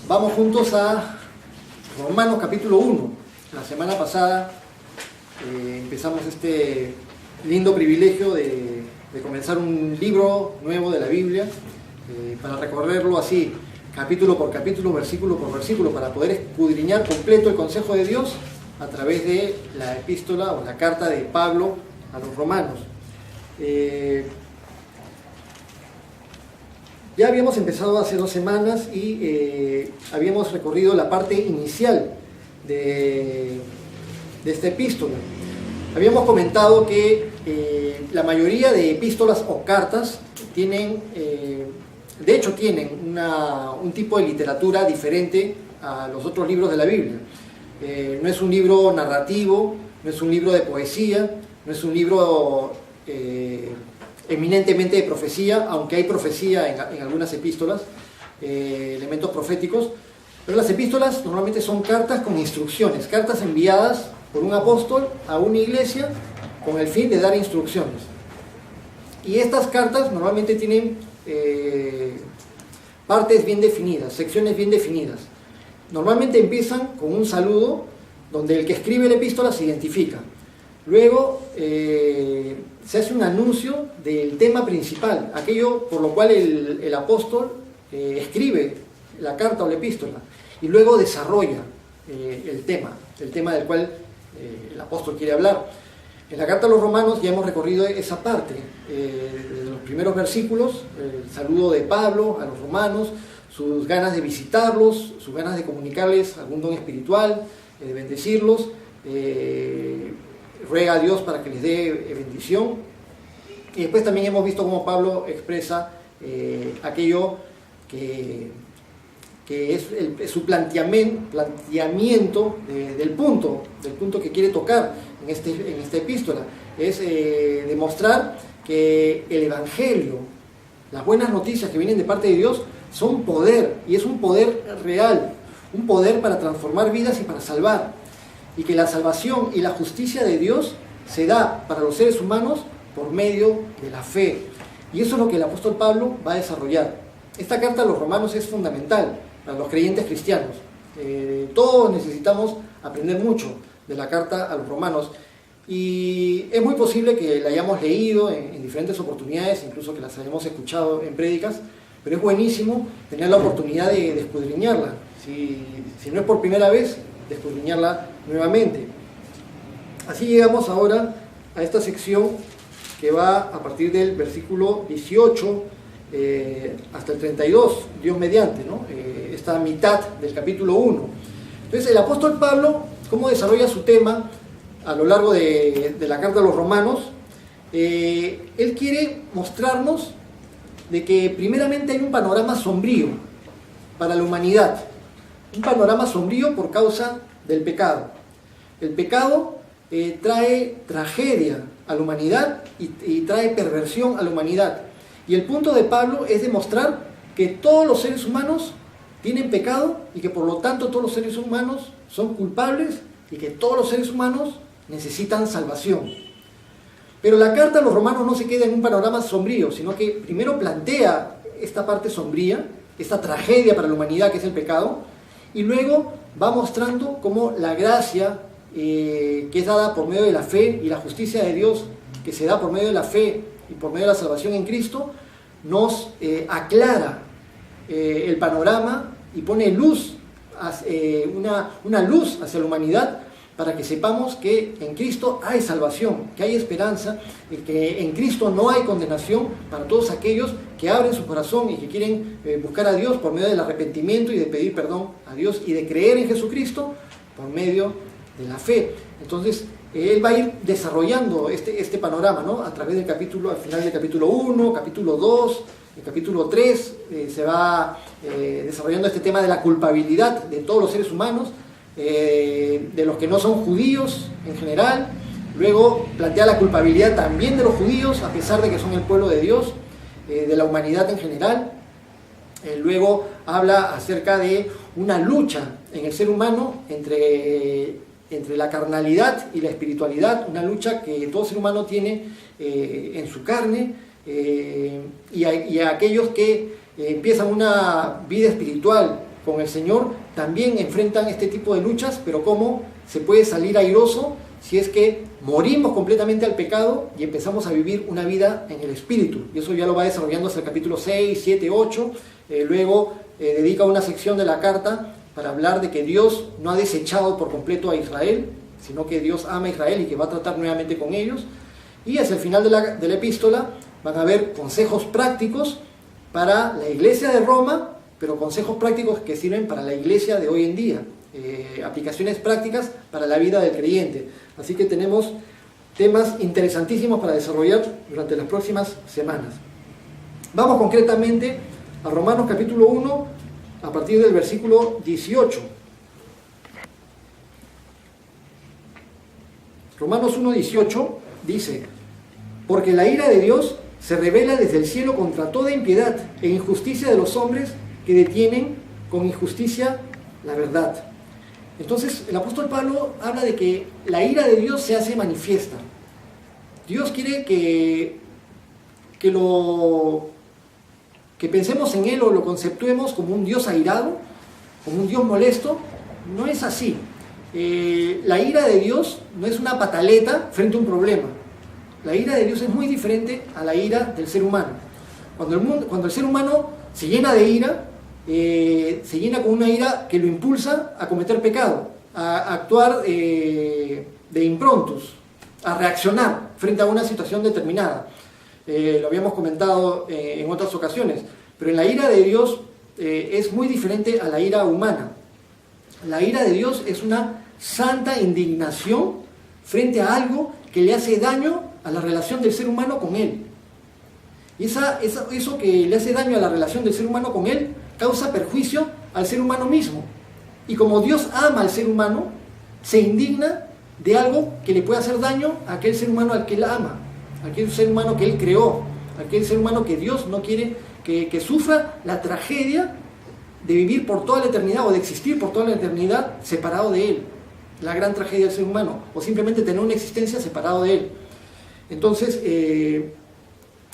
Vamos juntos a Romanos capítulo 1. La semana pasada empezamos este lindo privilegio de comenzar un libro nuevo de la Biblia, para recorrerlo así, capítulo por capítulo, versículo por versículo, para poder escudriñar completo el consejo de Dios a través de la epístola o la carta de Pablo a los romanos. Ya habíamos empezado hace 2 semanas y habíamos recorrido la parte inicial de esta epístola. Habíamos comentado que la mayoría de epístolas o cartas tienen, de hecho tienen un tipo de literatura diferente a los otros libros de la Biblia. No es un libro narrativo, no es un libro de poesía, no es un libro eminentemente de profecía, aunque hay profecía en algunas epístolas, elementos proféticos, pero las epístolas normalmente son cartas con instrucciones, cartas enviadas por un apóstol a una iglesia con el fin de dar instrucciones. Y estas cartas normalmente tienen partes bien definidas, secciones bien definidas. Normalmente empiezan con un saludo donde el que escribe la epístola se identifica. Luego se hace un anuncio del tema principal, aquello por lo cual el apóstol escribe la carta o la epístola, y luego desarrolla el tema del cual el apóstol quiere hablar. En la carta a los romanos ya hemos recorrido esa parte, de los primeros versículos, el saludo de Pablo a los romanos, sus ganas de visitarlos, sus ganas de comunicarles algún don espiritual, de bendecirlos, ruega a Dios para que les dé bendición. Y después también hemos visto cómo Pablo expresa aquello que es su planteamiento del punto que quiere tocar en esta epístola. Es demostrar que el Evangelio, las buenas noticias que vienen de parte de Dios, son poder, y es un poder real, un poder para transformar vidas y para salvar. Y que la salvación y la justicia de Dios se da para los seres humanos por medio de la fe. Y eso es lo que el apóstol Pablo va a desarrollar. Esta carta a los romanos es fundamental para los creyentes cristianos. Todos necesitamos aprender mucho de la carta a los romanos. Y es muy posible que la hayamos leído en diferentes oportunidades, incluso que las hayamos escuchado en prédicas, pero es buenísimo tener la oportunidad de escudriñarla. Si no es por primera vez, de escudriñarla nuevamente. Así llegamos ahora a esta sección que va a partir del versículo 18 hasta el 32, Dios mediante, ¿no? Esta mitad del capítulo 1. Entonces el apóstol Pablo, ¿cómo desarrolla su tema a lo largo de la carta a los romanos? Él quiere mostrarnos de que primeramente hay un panorama sombrío para la humanidad. Un panorama sombrío por causa del pecado. El pecado trae tragedia a la humanidad y trae perversión a la humanidad. Y el punto de Pablo es demostrar que todos los seres humanos tienen pecado y que por lo tanto todos los seres humanos son culpables y que todos los seres humanos necesitan salvación. Pero la carta a los romanos no se queda en un panorama sombrío, sino que primero plantea esta parte sombría, esta tragedia para la humanidad que es el pecado, y luego va mostrando cómo la gracia que es dada por medio de la fe y la justicia de Dios que se da por medio de la fe y por medio de la salvación en Cristo nos aclara el panorama y pone luz, una luz hacia la humanidad para que sepamos que en Cristo hay salvación, que hay esperanza, y que en Cristo no hay condenación para todos aquellos que abren su corazón y que quieren buscar a Dios por medio del arrepentimiento y de pedir perdón a Dios y de creer en Jesucristo por medio de la fe. Entonces, él va a ir desarrollando este panorama, ¿no? A través del capítulo, al final del capítulo 1, capítulo 2, el capítulo 3, se va desarrollando este tema de la culpabilidad de todos los seres humanos, de los que no son judíos en general. Luego plantea la culpabilidad también de los judíos, a pesar de que son el pueblo de Dios, de la humanidad en general. Luego habla acerca de una lucha en el ser humano entre la carnalidad y la espiritualidad, una lucha que todo ser humano tiene en su carne, y a aquellos que empiezan una vida espiritual con el Señor también enfrentan este tipo de luchas, pero cómo se puede salir airoso si es que morimos completamente al pecado y empezamos a vivir una vida en el Espíritu. Y eso ya lo va desarrollando hasta el capítulo 6, 7, 8. Luego dedica una sección de la carta para hablar de que Dios no ha desechado por completo a Israel, sino que Dios ama a Israel y que va a tratar nuevamente con ellos. Y hacia el final de la epístola van a haber consejos prácticos para la iglesia de Roma, pero consejos prácticos que sirven para la iglesia de hoy en día, aplicaciones prácticas para la vida del creyente. Así que tenemos temas interesantísimos para desarrollar durante las próximas semanas. Vamos concretamente a Romanos capítulo 1, a partir del versículo 18. Romanos 1, 18 dice: porque la ira de Dios se revela desde el cielo contra toda impiedad e injusticia de los hombres que detienen con injusticia la verdad. Entonces el apóstol Pablo habla de que la ira de Dios se hace manifiesta. Dios quiere que pensemos en Él o lo conceptuemos como un Dios airado, como un Dios molesto. No es así. La ira de Dios no es una pataleta frente a un problema. La ira de Dios es muy diferente a la ira del ser humano. Cuando el ser humano se llena de ira, se llena con una ira que lo impulsa a cometer pecado, a actuar de improntus, a reaccionar frente a una situación determinada. Lo habíamos comentado en otras ocasiones, pero en la ira de Dios es muy diferente a la ira humana. La ira de Dios es una santa indignación frente a algo que le hace daño a la relación del ser humano con Él. Y eso que le hace daño a la relación del ser humano con Él causa perjuicio al ser humano mismo. Y como Dios ama al ser humano, se indigna de algo que le puede hacer daño a aquel ser humano al que Él ama, a aquel ser humano que Él creó, a aquel ser humano que Dios no quiere que sufra la tragedia de vivir por toda la eternidad o de existir por toda la eternidad separado de Él. La gran tragedia del ser humano, o simplemente tener una existencia separado de Él. Entonces,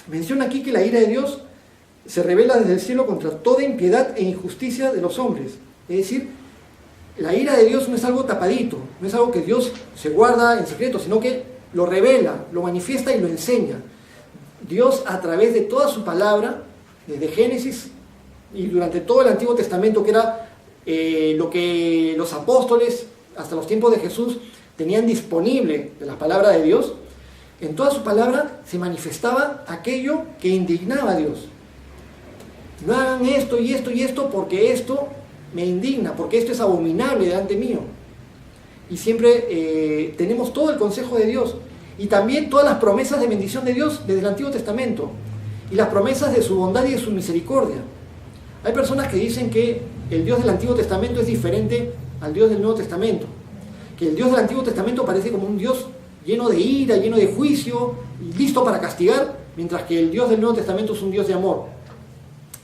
menciona aquí que la ira de Dios se revela desde el cielo contra toda impiedad e injusticia de los hombres. Es decir, la ira de Dios no es algo tapadito, no es algo que Dios se guarda en secreto, sino que lo revela, lo manifiesta y lo enseña. Dios, a través de toda su palabra, desde Génesis y durante todo el Antiguo Testamento, que era lo que los apóstoles hasta los tiempos de Jesús tenían disponible de la palabra de Dios, en toda su palabra se manifestaba aquello que indignaba a Dios. No hagan esto y esto y esto porque esto me indigna, porque esto es abominable delante mío. Y siempre tenemos todo el consejo de Dios y también todas las promesas de bendición de Dios desde el Antiguo Testamento y las promesas de su bondad y de su misericordia. Hay personas que dicen que el Dios del Antiguo Testamento es diferente al Dios del Nuevo Testamento, que el Dios del Antiguo Testamento parece como un Dios lleno de ira, lleno de juicio, listo para castigar, mientras que el Dios del Nuevo Testamento es un Dios de amor.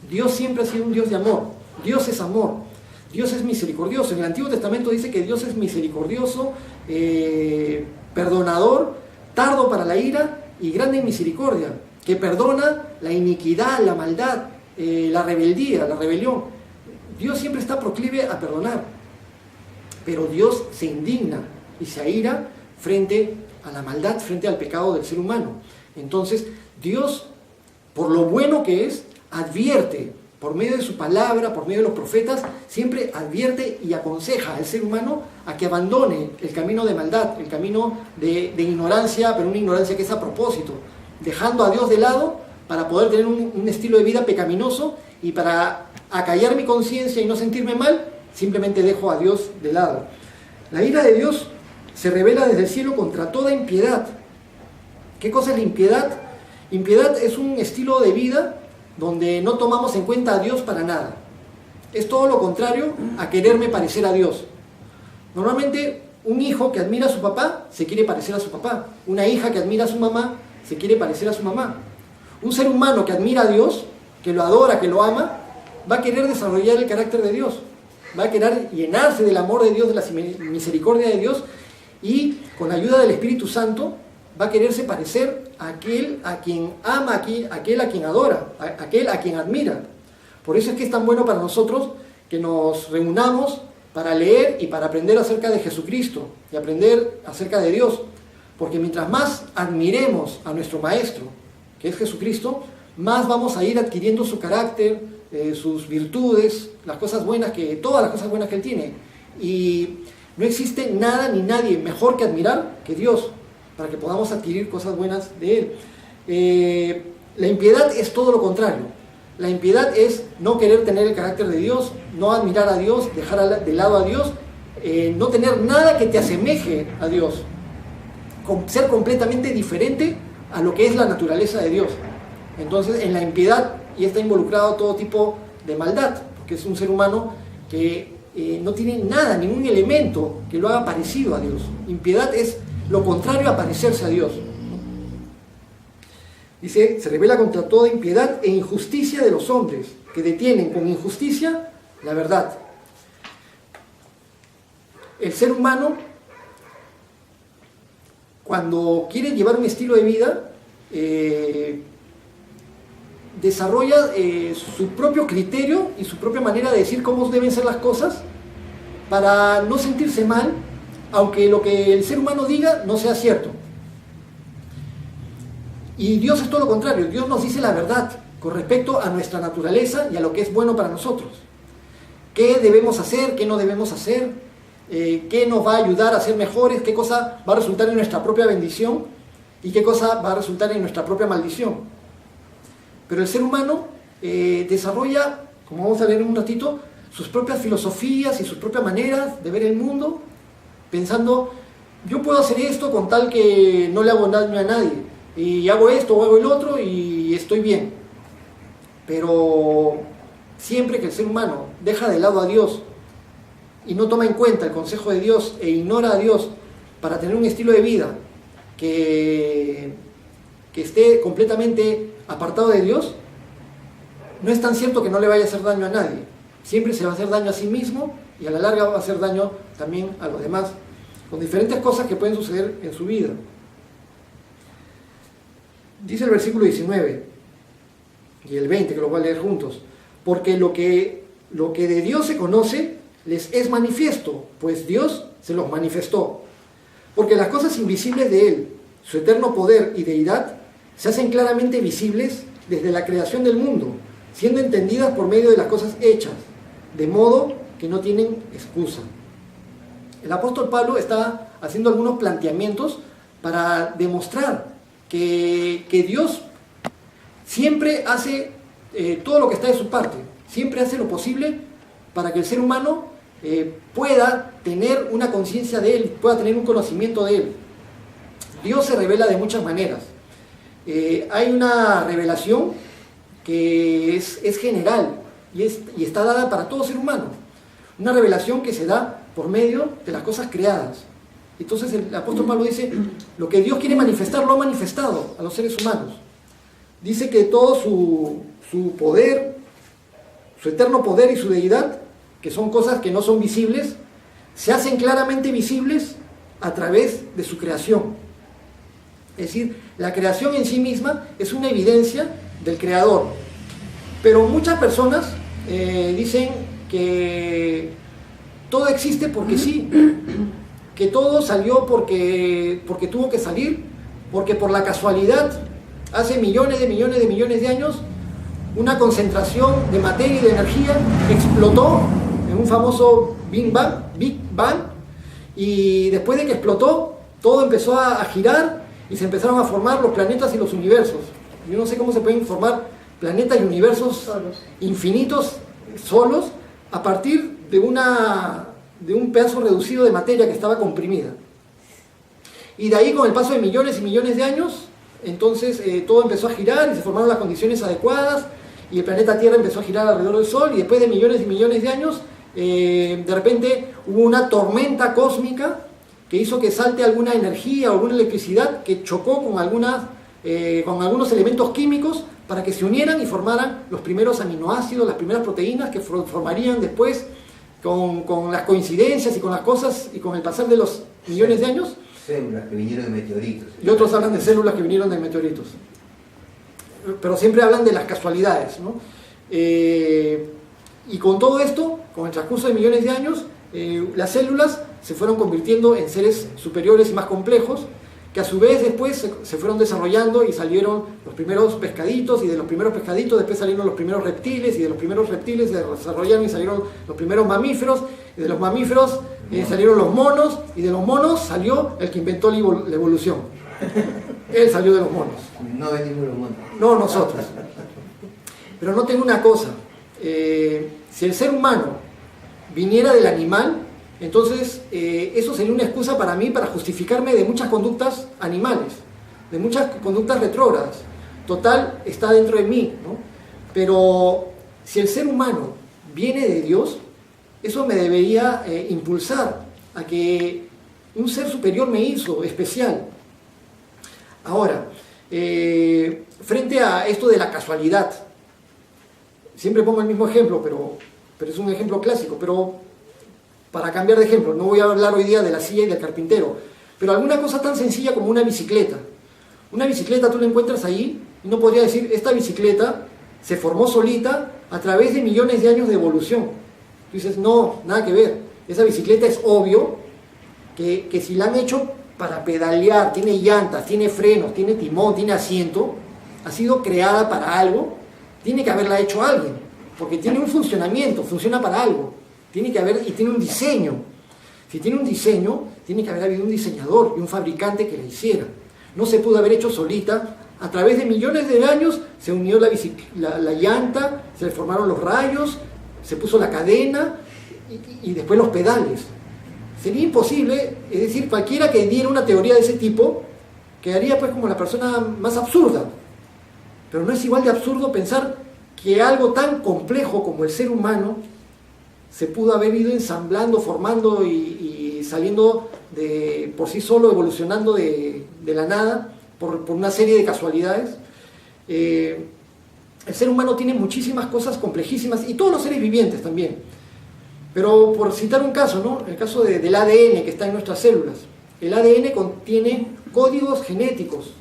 Dios siempre ha sido un Dios de amor. Dios es amor. Dios es misericordioso. En el Antiguo Testamento dice que Dios es misericordioso, perdonador, tardo para la ira y grande en misericordia, que perdona la iniquidad, la maldad, la rebeldía, la rebelión. Dios siempre está proclive a perdonar, pero Dios se indigna y se aira frente a la maldad, frente al pecado del ser humano. Entonces, Dios, por lo bueno que es, advierte, por medio de su palabra, por medio de los profetas, siempre advierte y aconseja al ser humano a que abandone el camino de maldad, el camino de ignorancia, pero una ignorancia que es a propósito, dejando a Dios de lado para poder tener un estilo de vida pecaminoso, y para acallar mi conciencia y no sentirme mal, simplemente dejo a Dios de lado. La ira de Dios se revela desde el cielo contra toda impiedad. ¿Qué cosa es la impiedad? Impiedad es un estilo de vida donde no tomamos en cuenta a Dios para nada. Es todo lo contrario a quererme parecer a Dios. Normalmente un hijo que admira a su papá se quiere parecer a su papá. Una hija que admira a su mamá se quiere parecer a su mamá. Un ser humano que admira a Dios, que lo adora, que lo ama, va a querer desarrollar el carácter de Dios. Va a querer llenarse del amor de Dios, de la misericordia de Dios, y con la ayuda del Espíritu Santo va a quererse parecer a aquel a quien ama, aquel a quien adora, aquel a quien admira. Por eso es que es tan bueno para nosotros que nos reunamos para leer y para aprender acerca de Jesucristo y aprender acerca de Dios. Porque mientras más admiremos a nuestro Maestro, que es Jesucristo, más vamos a ir adquiriendo su carácter, sus virtudes, todas las cosas buenas que Él tiene. Y no existe nada ni nadie mejor que admirar que Dios, para que podamos adquirir cosas buenas de Él. La impiedad es todo lo contrario. La impiedad es no querer tener el carácter de Dios, no admirar a Dios, dejar de lado a Dios, no tener nada que te asemeje a Dios, ser completamente diferente a lo que es la naturaleza de Dios. Entonces, en la impiedad ya está involucrado todo tipo de maldad, porque es un ser humano que no tiene nada, ningún elemento que lo haga parecido a Dios. Impiedad es lo contrario a parecerse a Dios. Dice, se revela contra toda impiedad e injusticia de los hombres, que detienen con injusticia la verdad. El ser humano, cuando quiere llevar un estilo de vida, desarrolla su propio criterio y su propia manera de decir cómo deben ser las cosas para no sentirse mal, aunque lo que el ser humano diga no sea cierto. Y Dios es todo lo contrario. Dios nos dice la verdad con respecto a nuestra naturaleza y a lo que es bueno para nosotros. ¿Qué debemos hacer? ¿Qué no debemos hacer? ¿Qué nos va a ayudar a ser mejores? ¿Qué cosa va a resultar en nuestra propia bendición? ¿Y qué cosa va a resultar en nuestra propia maldición? Pero el ser humano desarrolla, como vamos a ver en un ratito, sus propias filosofías y sus propias maneras de ver el mundo, pensando, yo puedo hacer esto con tal que no le hago daño a nadie, y hago esto o hago el otro y estoy bien. Pero siempre que el ser humano deja de lado a Dios y no toma en cuenta el consejo de Dios e ignora a Dios para tener un estilo de vida que esté completamente apartado de Dios, no es tan cierto que no le vaya a hacer daño a nadie. Siempre se va a hacer daño a sí mismo y a la larga va a hacer daño también a los demás, con diferentes cosas que pueden suceder en su vida. Dice el versículo 19 y el 20, que lo voy a leer juntos. Porque lo que de Dios se conoce les es manifiesto, pues Dios se los manifestó. Porque las cosas invisibles de Él, su eterno poder y deidad, se hacen claramente visibles desde la creación del mundo, siendo entendidas por medio de las cosas hechas, de modo que no tienen excusa. El apóstol Pablo está haciendo algunos planteamientos para demostrar que Dios siempre hace todo lo que está de su parte, siempre hace lo posible para que el ser humano pueda tener una conciencia de Él, pueda tener un conocimiento de Él. Dios se revela de muchas maneras. Hay una revelación que es general y está dada para todo ser humano. Una revelación que se da por medio de las cosas creadas. Entonces el apóstol Pablo dice, lo que Dios quiere manifestar lo ha manifestado a los seres humanos. Dice que todo su poder, su eterno poder y su deidad, que son cosas que no son visibles, se hacen claramente visibles a través de su creación. Es decir, la creación en sí misma es una evidencia del Creador. Pero muchas personas dicen que todo existe porque sí, que todo salió porque tuvo que salir, porque por la casualidad, hace millones de años, una concentración de materia y de energía explotó en un famoso Big Bang, y después de que explotó, todo empezó a girar y se empezaron a formar los planetas y los universos. Yo no sé cómo se pueden formar planetas y universos infinitos solos a partir de un pedazo reducido de materia que estaba comprimida. Y de ahí, con el paso de millones y millones de años, entonces todo empezó a girar y se formaron las condiciones adecuadas y el planeta Tierra empezó a girar alrededor del Sol, y después de millones y millones de años de repente hubo una tormenta cósmica que hizo que salte alguna energía o alguna electricidad que chocó con algunos elementos químicos para que se unieran y formaran los primeros aminoácidos, las primeras proteínas que formarían después con las coincidencias y con las cosas y con el pasar de los millones de años. Células que vinieron de meteoritos. Y otros hablan de células que vinieron de meteoritos. Pero siempre hablan de las casualidades, ¿no? Y con todo esto, con el transcurso de millones de años, las células se fueron convirtiendo en seres superiores y más complejos, que a su vez después se fueron desarrollando y salieron los primeros pescaditos, y de los primeros pescaditos después salieron los primeros reptiles, y de los primeros reptiles se desarrollaron y salieron los primeros mamíferos, y de los mamíferos salieron los monos, y de los monos salió el que inventó la evolución. Él salió de los monos. No venimos los monos. No nosotros. Pero noten una cosa, si el ser humano viniera del animal, entonces eso sería una excusa para mí para justificarme de muchas conductas animales, de muchas conductas retrógradas. Total, está dentro de mí, ¿no? Pero si el ser humano viene de Dios, eso me debería impulsar a que un ser superior me hizo especial. Ahora, frente a esto de la casualidad, siempre pongo el mismo ejemplo, pero es un ejemplo clásico, pero para cambiar de ejemplo, no voy a hablar hoy día de la silla y del carpintero, pero alguna cosa tan sencilla como una bicicleta. Una bicicleta tú la encuentras ahí y no podría decir, esta bicicleta se formó solita a través de millones de años de evolución. Tú dices, no, nada que ver. Esa bicicleta es obvio que si la han hecho para pedalear, tiene llantas, tiene frenos, tiene timón, tiene asiento, ha sido creada para algo, tiene que haberla hecho alguien, porque tiene un funcionamiento, funciona para algo, tiene que haber, y tiene un diseño. Si tiene un diseño, tiene que haber habido un diseñador y un fabricante que la hiciera. No se pudo haber hecho solita. A través de millones de años se unió la llanta, se le formaron los rayos, se puso la cadena y después los pedales. Sería imposible, es decir, cualquiera que diera una teoría de ese tipo quedaría pues como la persona más absurda. Pero no es igual de absurdo pensar que algo tan complejo como el ser humano se pudo haber ido ensamblando, formando y saliendo por sí solo, evolucionando de la nada por una serie de casualidades. El ser humano tiene muchísimas cosas complejísimas, y todos los seres vivientes también. Pero por citar un caso, ¿no? El caso del ADN que está en nuestras células. El ADN contiene códigos genéticos,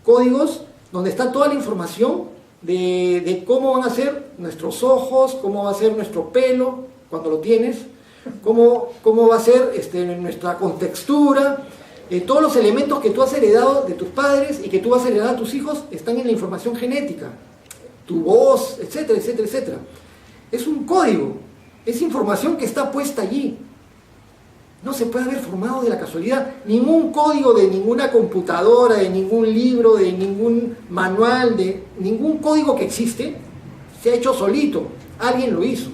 códigos donde está toda la información de cómo van a ser nuestros ojos, cómo va a ser nuestro pelo cuando lo tienes, cómo va a ser nuestra contextura. Todos los elementos que tú has heredado de tus padres y que tú vas a heredar a tus hijos están en la información genética, tu voz, etcétera, etcétera, etcétera. Es un código, es información que está puesta allí. No se puede haber formado de la casualidad. Ningún código de ninguna computadora, de ningún libro, de ningún manual, de ningún código que existe, se ha hecho solito. Alguien lo hizo.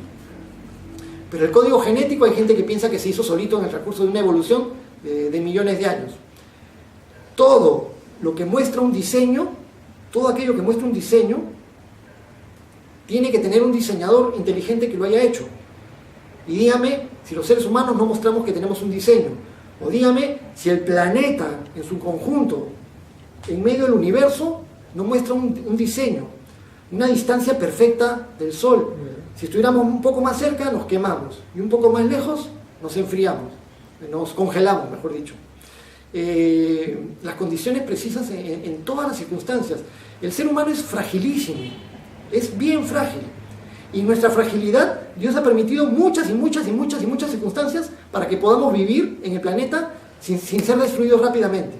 Pero el código genético, hay gente que piensa que se hizo solito en el transcurso de una evolución de millones de años. Todo lo que muestra un diseño, todo aquello que muestra un diseño, tiene que tener un diseñador inteligente que lo haya hecho. Y dígame si los seres humanos no mostramos que tenemos un diseño. O dígame si el planeta en su conjunto, en medio del universo, no muestra un diseño, una distancia perfecta del Sol. Si estuviéramos un poco más cerca, nos quemamos. Y un poco más lejos, nos enfriamos. Nos congelamos, mejor dicho. Las condiciones precisas en todas las circunstancias. El ser humano es fragilísimo. Es bien frágil. Y nuestra fragilidad, Dios ha permitido muchas circunstancias para que podamos vivir en el planeta sin ser destruidos rápidamente.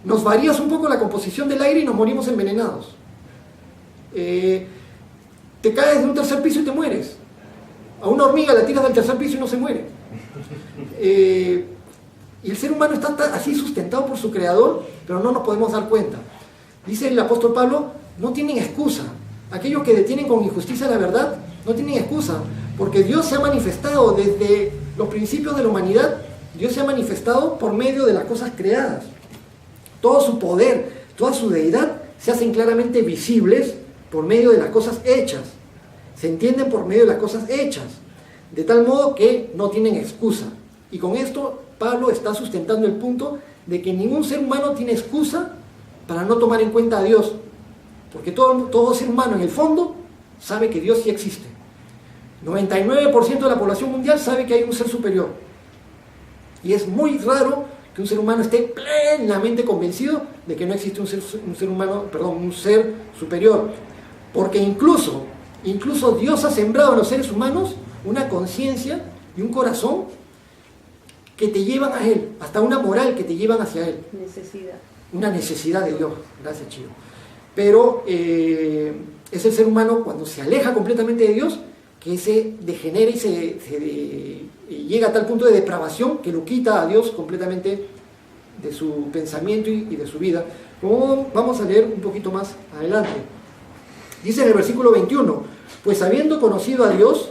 Nos varía un poco la composición del aire y nos morimos envenenados. Te caes de un tercer piso y te mueres. A una hormiga la tiras del tercer piso y no se muere. Y el ser humano está así sustentado por su creador, pero no nos podemos dar cuenta. Dice el apóstol Pablo, no tienen excusa. Aquellos que detienen con injusticia la verdad no tienen excusa, porque Dios se ha manifestado desde los principios de la humanidad. Dios se ha manifestado por medio de las cosas creadas. Todo su poder, toda su deidad se hacen claramente visibles por medio de las cosas hechas. Se entienden por medio de las cosas hechas, de tal modo que no tienen excusa. Y con esto Pablo está sustentando el punto de que ningún ser humano tiene excusa para no tomar en cuenta a Dios. Porque todo ser humano en el fondo sabe que Dios sí existe. 99% de la población mundial sabe que hay un ser superior. Y es muy raro que un ser humano esté plenamente convencido de que no existe un ser superior. Porque incluso Incluso Dios ha sembrado en los seres humanos una conciencia y un corazón que te llevan a Él, hasta una moral que te llevan hacia Él. Necesidad. Una necesidad de Dios. Gracias, Chido. Pero es el ser humano cuando se aleja completamente de Dios que se degenera y llega a tal punto de depravación que lo quita a Dios completamente de su pensamiento y de su vida. Como vamos a leer un poquito más adelante. Dice en el versículo 21, pues habiendo conocido a Dios,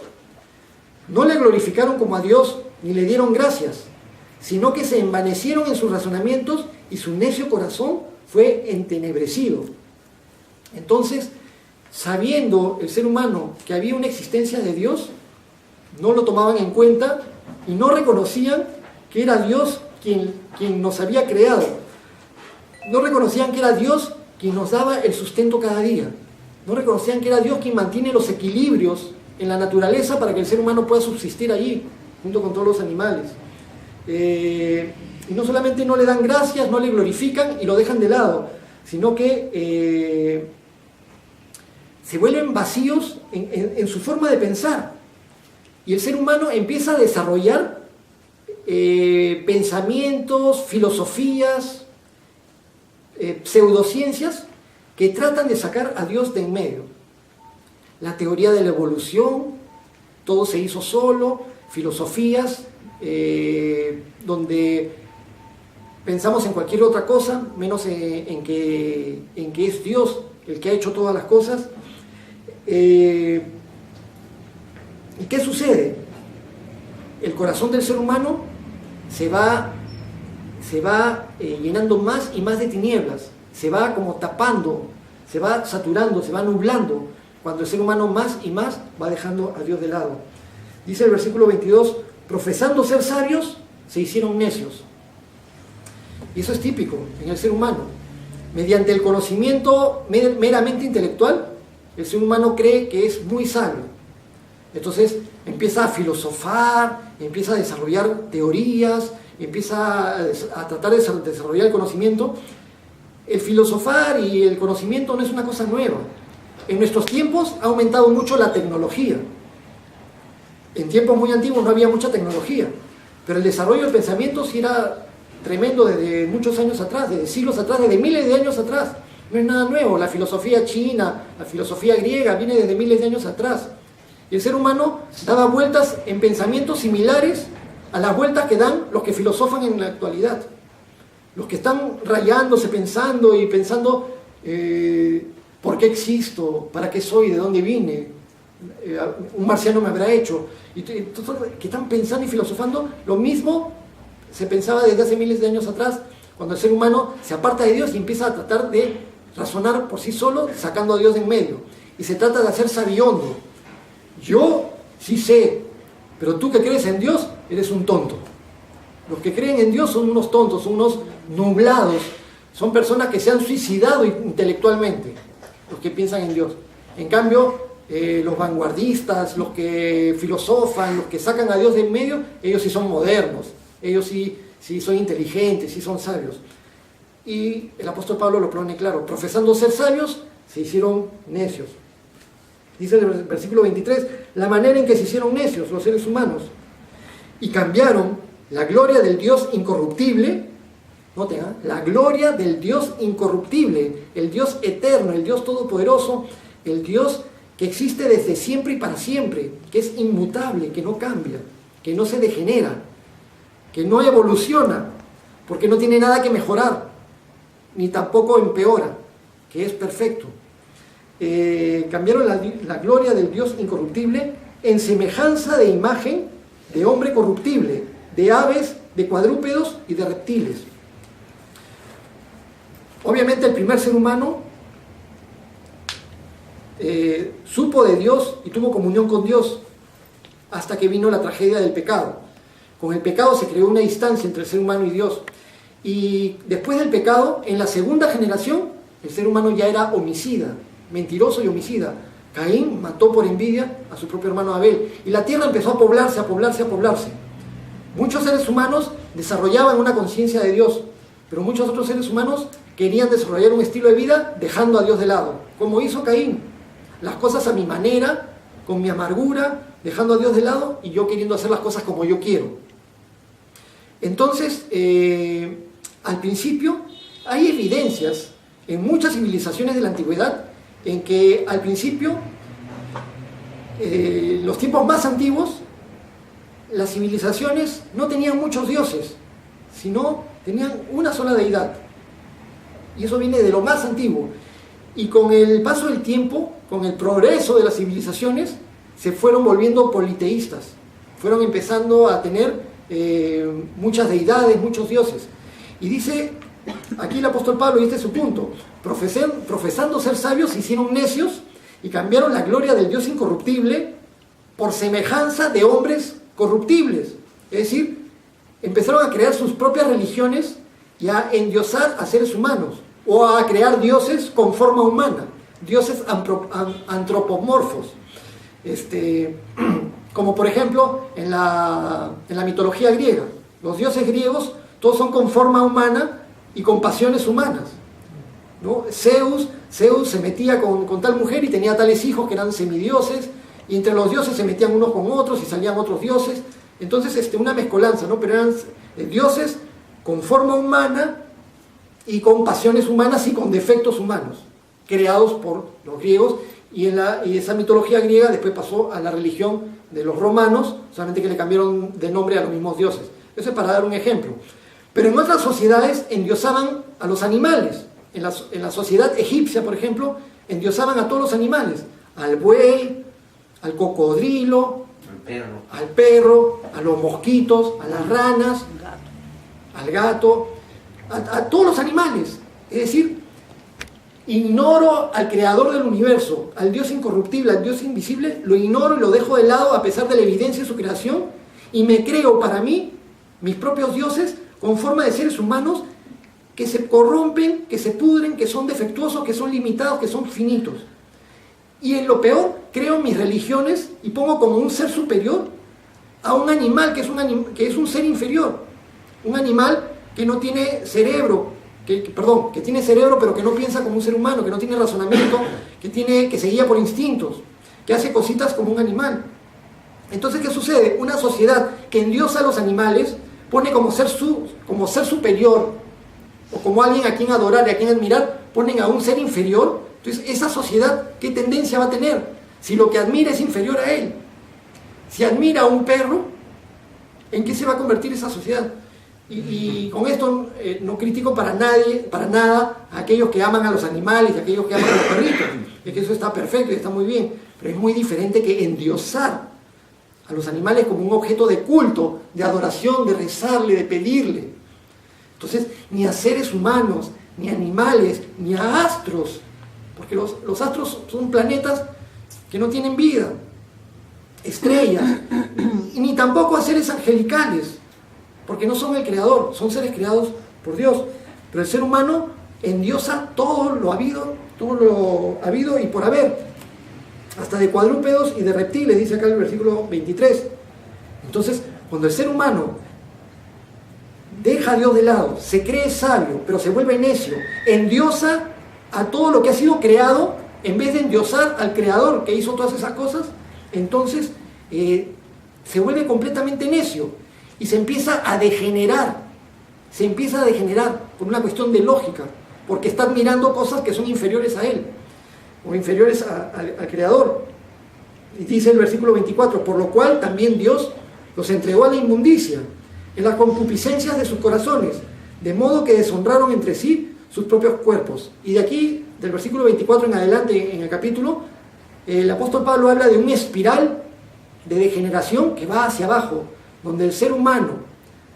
no le glorificaron como a Dios ni le dieron gracias, sino que se envanecieron en sus razonamientos y su necio corazón fue entenebrecido. Entonces, sabiendo el ser humano que había una existencia de Dios, no lo tomaban en cuenta y no reconocían que era Dios quien nos había creado. No reconocían que era Dios quien nos daba el sustento cada día. No reconocían que era Dios quien mantiene los equilibrios en la naturaleza para que el ser humano pueda subsistir allí, junto con todos los animales. Y no solamente no le dan gracias, no le glorifican y lo dejan de lado, sino que se vuelven vacíos en su forma de pensar. Y el ser humano empieza a desarrollar pensamientos, filosofías, pseudociencias que tratan de sacar a Dios de en medio. La teoría de la evolución, todo se hizo solo, filosofías donde pensamos en cualquier otra cosa, menos en que es Dios el que ha hecho todas las cosas. ¿Y qué sucede? El corazón del ser humano se va llenando más y más de tinieblas, se va como tapando, se va saturando, se va nublando, cuando el ser humano más y más va dejando a Dios de lado. Dice el versículo 22, profesando ser sabios, se hicieron necios. Y eso es típico en el ser humano. Mediante el conocimiento meramente intelectual, el ser humano cree que es muy sabio. Entonces empieza a filosofar, empieza a desarrollar teorías, empieza a tratar de desarrollar el conocimiento. El filosofar y el conocimiento no es una cosa nueva. En nuestros tiempos ha aumentado mucho la tecnología. En tiempos muy antiguos no había mucha tecnología, pero el desarrollo del pensamiento sí era tremendo desde muchos años atrás, desde siglos atrás, desde miles de años atrás. No es nada nuevo. La filosofía china, la filosofía griega viene desde miles de años atrás. Y el ser humano daba vueltas en pensamientos similares a las vueltas que dan los que filosofan en la actualidad. Los que están rayándose, pensando ¿por qué existo? ¿Para qué soy? ¿De dónde vine? Un marciano me habrá hecho. Y que están pensando y filosofando lo mismo se pensaba desde hace miles de años atrás, cuando el ser humano se aparta de Dios y empieza a tratar de razonar por sí solo, sacando a Dios de en medio. Y se trata de hacer sabiondo. Yo sí sé, pero tú que crees en Dios, eres un tonto. Los que creen en Dios son unos tontos, son unos nublados, son personas que se han suicidado intelectualmente, los que piensan en Dios. En cambio, los vanguardistas, los que filosofan, los que sacan a Dios de en medio, ellos sí son modernos, ellos sí son inteligentes, sí son sabios. Y el apóstol Pablo lo pone claro, profesando ser sabios, se hicieron necios. Dice el versículo 23, la manera en que se hicieron necios los seres humanos y cambiaron la gloria del Dios incorruptible, noten, la gloria del Dios incorruptible, el Dios eterno, el Dios todopoderoso, el Dios que existe desde siempre y para siempre, que es inmutable, que no cambia, que no se degenera, que no evoluciona, porque no tiene nada que mejorar, ni tampoco empeora, que es perfecto. Cambiaron la gloria del Dios incorruptible en semejanza de imagen de hombre corruptible, de aves, de cuadrúpedos y de reptiles. Obviamente el primer ser humano supo de Dios y tuvo comunión con Dios hasta que vino la tragedia del pecado. Con el pecado se creó una distancia entre el ser humano y Dios. Y después del pecado, en la segunda generación, el ser humano ya era homicida, mentiroso y homicida. Caín mató por envidia a su propio hermano Abel. Y la tierra empezó a poblarse, a poblarse, a poblarse. Muchos seres humanos desarrollaban una conciencia de Dios, pero muchos otros seres humanos querían desarrollar un estilo de vida dejando a Dios de lado, como hizo Caín. las cosas a mi manera, con mi amargura, dejando a Dios de lado y yo queriendo hacer las cosas como yo quiero. Entonces, al principio, hay evidencias en muchas civilizaciones de la antigüedad en que al principio, los tiempos más antiguos, las civilizaciones no tenían muchos dioses, sino tenían una sola deidad. Y eso viene de lo más antiguo. Y con el paso del tiempo, con el progreso de las civilizaciones, se fueron volviendo politeístas. Fueron empezando a tener muchas deidades, muchos dioses. Y dice aquí el apóstol Pablo, y este es su punto, profesando ser sabios, se hicieron necios y cambiaron la gloria del Dios incorruptible por semejanza de hombres corruptibles. Es decir, empezaron a crear sus propias religiones y a endiosar a seres humanos, o a crear dioses con forma humana, dioses antropomorfos. Como por ejemplo en la mitología griega, los dioses griegos todos son con forma humana y con pasiones humanas, ¿no? Zeus se metía con tal mujer y tenía tales hijos que eran semidioses, y entre los dioses se metían unos con otros y salían otros dioses. Entonces una mezcolanza, ¿no? Pero eran dioses con forma humana y con pasiones humanas y con defectos humanos, creados por los griegos, y esa mitología griega después pasó a la religión de los romanos, solamente que le cambiaron de nombre a los mismos dioses. Eso es para dar un ejemplo. Pero en otras sociedades endiosaban a los animales. En la sociedad egipcia, por ejemplo, endiosaban a todos los animales, al buey, al cocodrilo, al perro, a los mosquitos, a las ranas, al gato, a todos los animales. Es decir, ignoro al creador del universo, al Dios incorruptible, al Dios invisible, lo ignoro y lo dejo de lado a pesar de la evidencia de su creación, y me creo para mí mis propios dioses con forma de seres humanos que se corrompen, que se pudren, que son defectuosos, que son limitados, que son finitos. Y en lo peor, creo mis religiones y pongo como un ser superior a un animal que es un ser inferior, un animal que no tiene cerebro, que tiene cerebro pero que no piensa como un ser humano, que no tiene razonamiento, que se guía por instintos, que hace cositas como un animal. Entonces, ¿qué sucede? Una sociedad que endiosa a los animales, pone como ser superior, o como alguien a quien adorar y a quien admirar, ponen a un ser inferior. Entonces, esa sociedad, ¿qué tendencia va a tener? Si lo que admira es inferior a él. Si admira a un perro, ¿en qué se va a convertir esa sociedad? Y con esto no critico para nada a aquellos que aman a los animales y a aquellos que aman a los perritos. Es que eso está perfecto y está muy bien, pero es muy diferente que endiosar a los animales como un objeto de culto, de adoración, de rezarle, de pedirle. Entonces, ni a seres humanos, ni a animales, ni a astros, porque los astros son planetas que no tienen vida, estrellas, y ni tampoco a seres angelicales, porque no son el creador, son seres creados por Dios. Pero el ser humano endiosa todo lo habido y por haber, hasta de cuadrúpedos y de reptiles, dice acá el versículo 23. Entonces, cuando el ser humano deja a Dios de lado, se cree sabio, pero se vuelve necio, endiosa a todo lo que ha sido creado, en vez de endiosar al creador que hizo todas esas cosas, entonces se vuelve completamente necio y se empieza a degenerar por una cuestión de lógica, porque está admirando cosas que son inferiores a él, o inferiores al creador. Y dice el versículo 24, por lo cual también Dios los entregó a la inmundicia, en las concupiscencias de sus corazones, de modo que deshonraron entre sí sus propios cuerpos. Y de aquí, del versículo 24 en adelante en el capítulo, el apóstol Pablo habla de una espiral de degeneración que va hacia abajo, donde el ser humano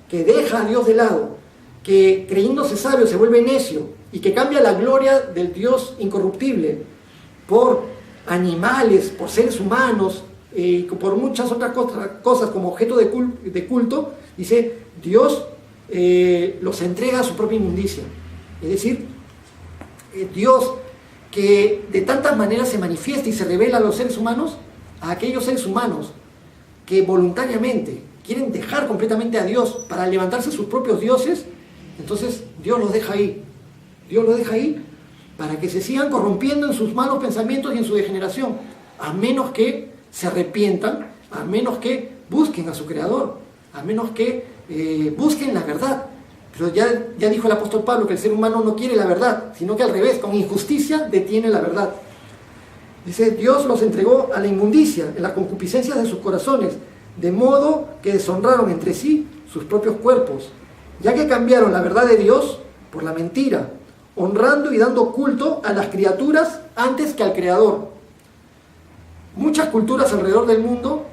que deja a Dios de lado, que creyéndose sabio se vuelve necio y que cambia la gloria del Dios incorruptible por animales, por seres humanos, por muchas otras cosas como objeto de culto, dice, Dios los entrega a su propia inmundicia. Es decir, Dios que de tantas maneras se manifiesta y se revela a los seres humanos, a aquellos seres humanos que voluntariamente quieren dejar completamente a Dios para levantarse sus propios dioses, entonces Dios los deja ahí. Dios los deja ahí para que se sigan corrompiendo en sus malos pensamientos y en su degeneración, a menos que se arrepientan, a menos que busquen a su Creador, a menos que busquen la verdad. Pero ya dijo el apóstol Pablo que el ser humano no quiere la verdad, sino que al revés, con injusticia detiene la verdad. Dice, Dios los entregó a la inmundicia, en las concupiscencias de sus corazones, de modo que deshonraron entre sí sus propios cuerpos, ya que cambiaron la verdad de Dios por la mentira, honrando y dando culto a las criaturas antes que al Creador. Muchas culturas alrededor del mundo,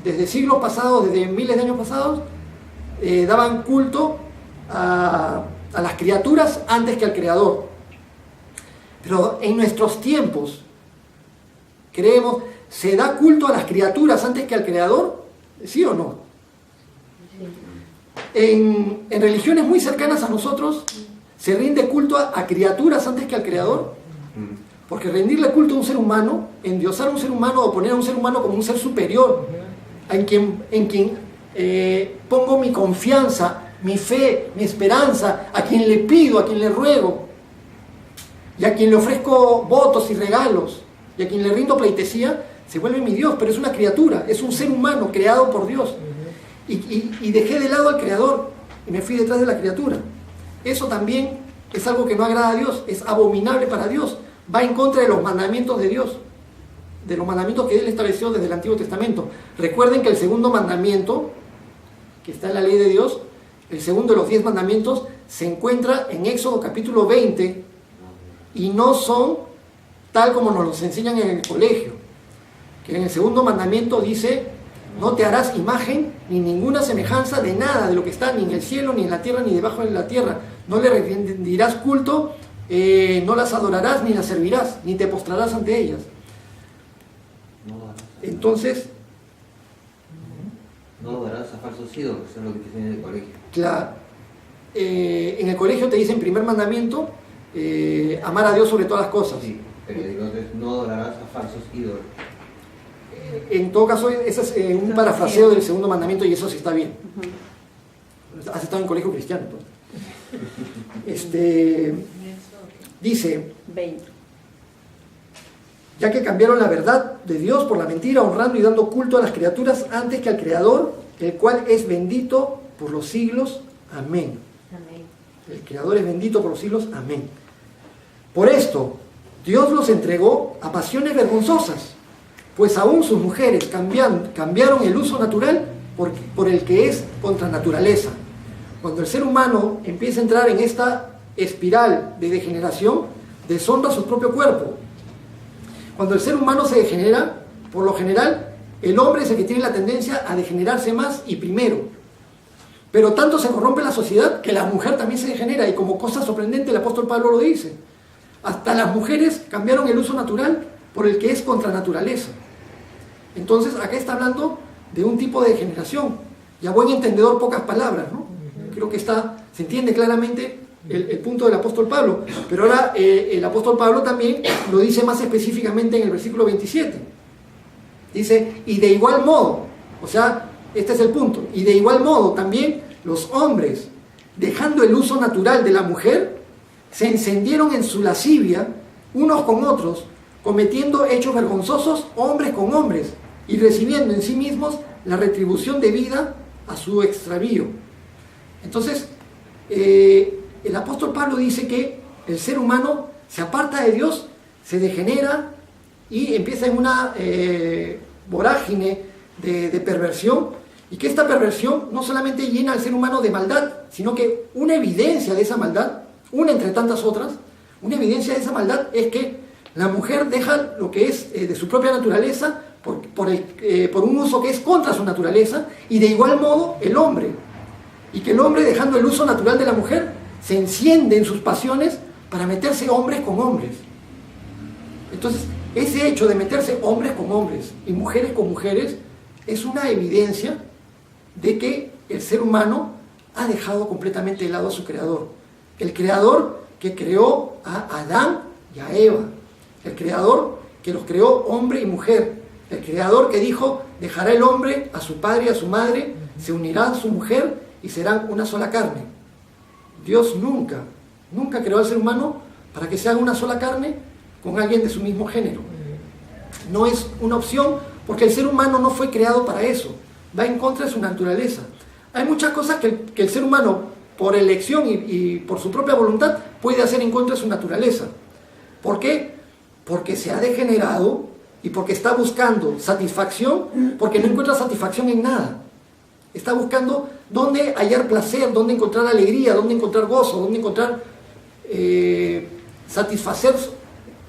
desde siglos pasados, desde miles de años pasados, daban culto a las criaturas antes que al Creador. Pero en nuestros tiempos, creemos, ¿se da culto a las criaturas antes que al Creador? ¿Sí o no? En religiones muy cercanas a nosotros, ¿se rinde culto a criaturas antes que al Creador? Porque rendirle culto a un ser humano, endiosar a un ser humano o poner a un ser humano como un ser superior, en quien pongo mi confianza, mi fe, mi esperanza, a quien le pido, a quien le ruego, y a quien le ofrezco votos y regalos, y a quien le rindo pleitesía, se vuelve mi Dios, pero es una criatura, es un ser humano creado por Dios. Y dejé de lado al Creador y me fui detrás de la criatura. Eso también es algo que no agrada a Dios, es abominable para Dios, va en contra de los mandamientos de Dios, de los mandamientos que Él estableció desde el Antiguo Testamento. Recuerden que el segundo mandamiento, que está en la ley de Dios, el segundo de los 10 mandamientos, se encuentra en Éxodo capítulo 20 y no son tal como nos los enseñan en el colegio, que en el segundo mandamiento dice: no te harás imagen ni ninguna semejanza de nada de lo que está ni en el cielo, ni en la tierra, ni debajo de la tierra. No le rendirás culto, no las adorarás, ni las servirás, ni te postrarás ante ellas. Entonces, no adorarás a falsos ídolos, eso es lo que te dicen en el colegio. Claro, en el colegio te dicen, primer mandamiento, amar a Dios sobre todas las cosas. Sí, pero entonces no adorarás a falsos ídolos. En todo caso, ese es un parafraseo del segundo mandamiento y eso sí está bien. Has estado en colegio cristiano. Dice, ya que cambiaron la verdad de Dios por la mentira, honrando y dando culto a las criaturas antes que al Creador, el cual es bendito por los siglos. Amén. Amén. El Creador es bendito por los siglos. Amén. Por esto, Dios los entregó a pasiones vergonzosas, pues aún sus mujeres cambiaron el uso natural por el que es contra naturaleza. Cuando el ser humano empieza a entrar en esta espiral de degeneración, deshonra su propio cuerpo. Cuando el ser humano se degenera, por lo general, el hombre es el que tiene la tendencia a degenerarse más y primero. Pero tanto se corrompe la sociedad que la mujer también se degenera, y como cosa sorprendente el apóstol Pablo lo dice. Hasta las mujeres cambiaron el uso natural por el que es contra naturaleza. Entonces acá está hablando de un tipo de degeneración. Y a buen entendedor, pocas palabras, ¿no? Creo que se entiende claramente el punto del apóstol Pablo. Pero ahora el apóstol Pablo también lo dice más específicamente en el versículo 27. Dice, y de igual modo, o sea, este es el punto, y de igual modo también los hombres, dejando el uso natural de la mujer, se encendieron en su lascivia unos con otros, cometiendo hechos vergonzosos hombres con hombres, y recibiendo en sí mismos la retribución debida a su extravío. Entonces, el apóstol Pablo dice que el ser humano se aparta de Dios, se degenera y empieza en una vorágine de perversión, y que esta perversión no solamente llena al ser humano de maldad, sino que una evidencia de esa maldad, una entre tantas otras, una evidencia de esa maldad es que la mujer deja lo que es de su propia naturaleza por un uso que es contra su naturaleza, y de igual modo el hombre. Y que el hombre, dejando el uso natural de la mujer, se enciende en sus pasiones para meterse hombres con hombres. Entonces, ese hecho de meterse hombres con hombres y mujeres con mujeres es una evidencia de que el ser humano ha dejado completamente de lado a su Creador. El Creador que creó a Adán y a Eva. El Creador que los creó hombre y mujer. El Creador que dijo, dejará el hombre a su padre y a su madre, se unirá a su mujer y serán una sola carne. Dios nunca creó al ser humano para que se haga una sola carne con alguien de su mismo género. No es una opción porque el ser humano no fue creado para eso, va en contra de su naturaleza. Hay muchas cosas que el ser humano, por elección y por su propia voluntad, puede hacer en contra de su naturaleza. ¿Por qué? Porque se ha degenerado y porque está buscando satisfacción, porque no encuentra satisfacción en nada. Está buscando dónde hallar placer, dónde encontrar alegría, dónde encontrar gozo, dónde encontrar satisfacer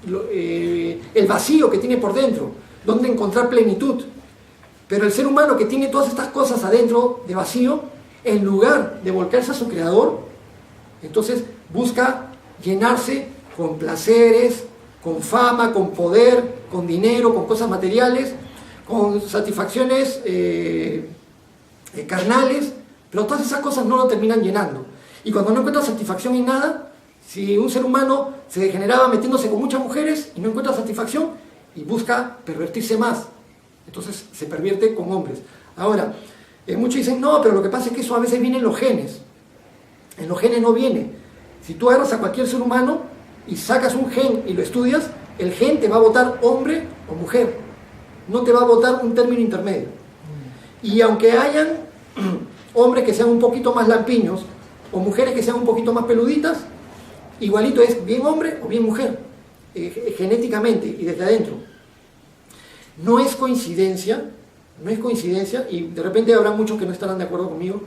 el vacío que tiene por dentro, dónde encontrar plenitud. Pero el ser humano que tiene todas estas cosas adentro de vacío, en lugar de volcarse a su creador, entonces busca llenarse con placeres, con fama, con poder, con dinero, con cosas materiales, con satisfacciones carnales, pero todas esas cosas no lo terminan llenando. Y cuando no encuentra satisfacción en nada, si un ser humano se degeneraba metiéndose con muchas mujeres y no encuentra satisfacción y busca pervertirse más, entonces se pervierte con hombres. Ahora, muchos dicen, no, pero lo que pasa es que eso a veces viene en los genes. En los genes no viene. Si tú agarras a cualquier ser humano y sacas un gen y lo estudias, el gen te va a votar hombre o mujer. No te va a votar un término intermedio. Y aunque hayan hombres que sean un poquito más lampiños o mujeres que sean un poquito más peluditas, igualito es bien hombre o bien mujer, genéticamente y desde adentro. No es coincidencia, y de repente habrá muchos que no estarán de acuerdo conmigo,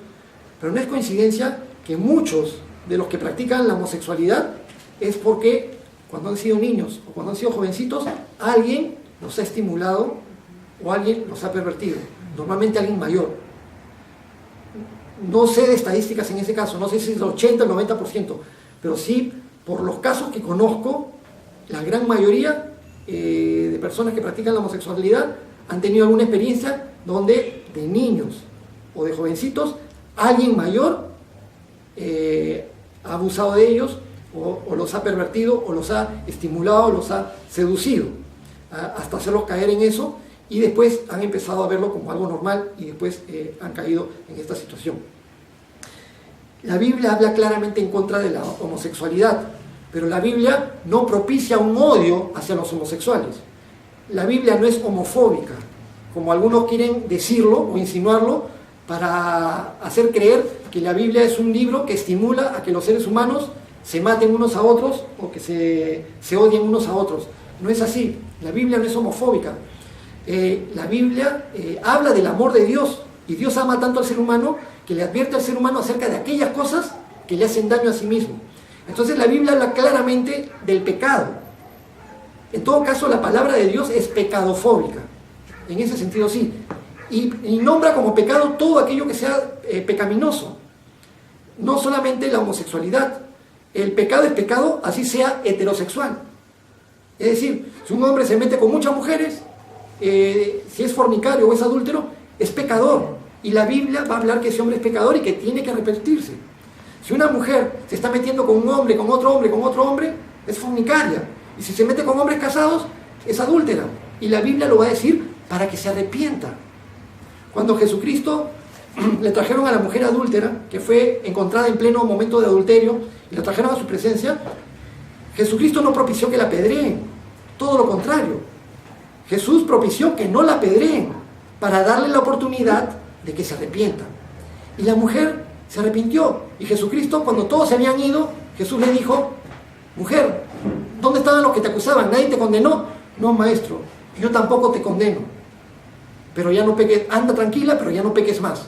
pero no es coincidencia que muchos de los que practican la homosexualidad es porque cuando han sido niños o cuando han sido jovencitos, alguien los ha estimulado o alguien los ha pervertido, normalmente alguien mayor. No sé de estadísticas en ese caso, no sé si es el 80 o el 90%, pero sí, por los casos que conozco, la gran mayoría de personas que practican la homosexualidad han tenido alguna experiencia donde de niños o de jovencitos alguien mayor ha abusado de ellos o los ha pervertido o los ha estimulado o los ha seducido hasta hacerlos caer en eso y después han empezado a verlo como algo normal y después han caído en esta situación. La Biblia habla claramente en contra de la homosexualidad, pero la Biblia no propicia un odio hacia los homosexuales. La Biblia no es homofóbica, como algunos quieren decirlo o insinuarlo para hacer creer que la Biblia es un libro que estimula a que los seres humanos se maten unos a otros o que se odien unos a otros. No es así, la Biblia no es homofóbica. La Biblia habla del amor de Dios y Dios ama tanto al ser humano que le advierte al ser humano acerca de aquellas cosas que le hacen daño a sí mismo. Entonces la Biblia habla claramente del pecado. En todo caso, la palabra de Dios es pecadofóbica. En ese sentido sí. Y nombra como pecado todo aquello que sea pecaminoso. No solamente la homosexualidad. El pecado es pecado, así sea heterosexual. Es decir, si un hombre se mete con muchas mujeres, si es fornicario o es adúltero, es pecador. Y la Biblia va a hablar que ese hombre es pecador y que tiene que arrepentirse. Si una mujer se está metiendo con un hombre, con otro hombre, con otro hombre, es fornicaria. Y si se mete con hombres casados, es adúltera. Y la Biblia lo va a decir para que se arrepienta. Cuando Jesucristo le trajeron a la mujer adúltera, que fue encontrada en pleno momento de adulterio, y la trajeron a su presencia, Jesucristo no propició que la apedreen, todo lo contrario. Jesús propició que no la apedreen para darle la oportunidad de que se arrepienta. Y la mujer se arrepintió. Y Jesucristo, cuando todos se habían ido, Jesús le dijo: mujer, ¿dónde estaban los que te acusaban? ¿Nadie te condenó? No, maestro, yo tampoco te condeno. Pero ya no peques, anda tranquila, pero ya no peques más.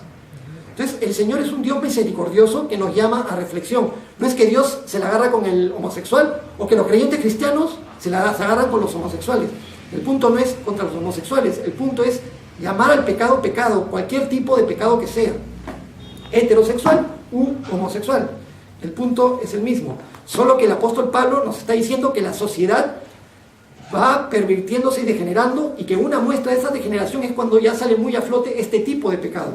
Entonces, el Señor es un Dios misericordioso que nos llama a reflexión. No es que Dios se la agarra con el homosexual o que los creyentes cristianos se agarran con los homosexuales. El punto no es contra los homosexuales, el punto es llamar al pecado pecado, cualquier tipo de pecado que sea, heterosexual u homosexual. El punto es el mismo, solo que el apóstol Pablo nos está diciendo que la sociedad va pervirtiéndose y degenerando y que una muestra de esa degeneración es cuando ya sale muy a flote este tipo de pecado,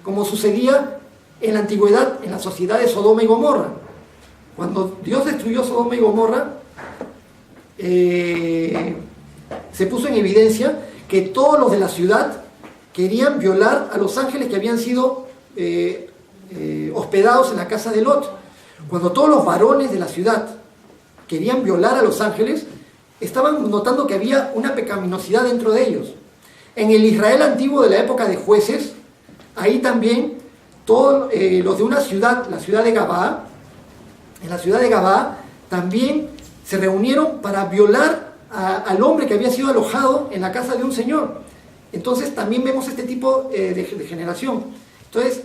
como sucedía en la antigüedad en la sociedad de Sodoma y Gomorra. Cuando Dios destruyó Sodoma y Gomorra, se puso en evidencia que todos los de la ciudad querían violar a los ángeles que habían sido hospedados en la casa de Lot. Cuando todos los varones de la ciudad querían violar a los ángeles, estaban notando que había una pecaminosidad dentro de ellos. En el Israel antiguo de la época de jueces, ahí también todos los de una ciudad, la ciudad de Gabaa, en la ciudad de Gabaa también se reunieron para violar al hombre que había sido alojado en la casa de un señor. Entonces también vemos este tipo de generación. Entonces,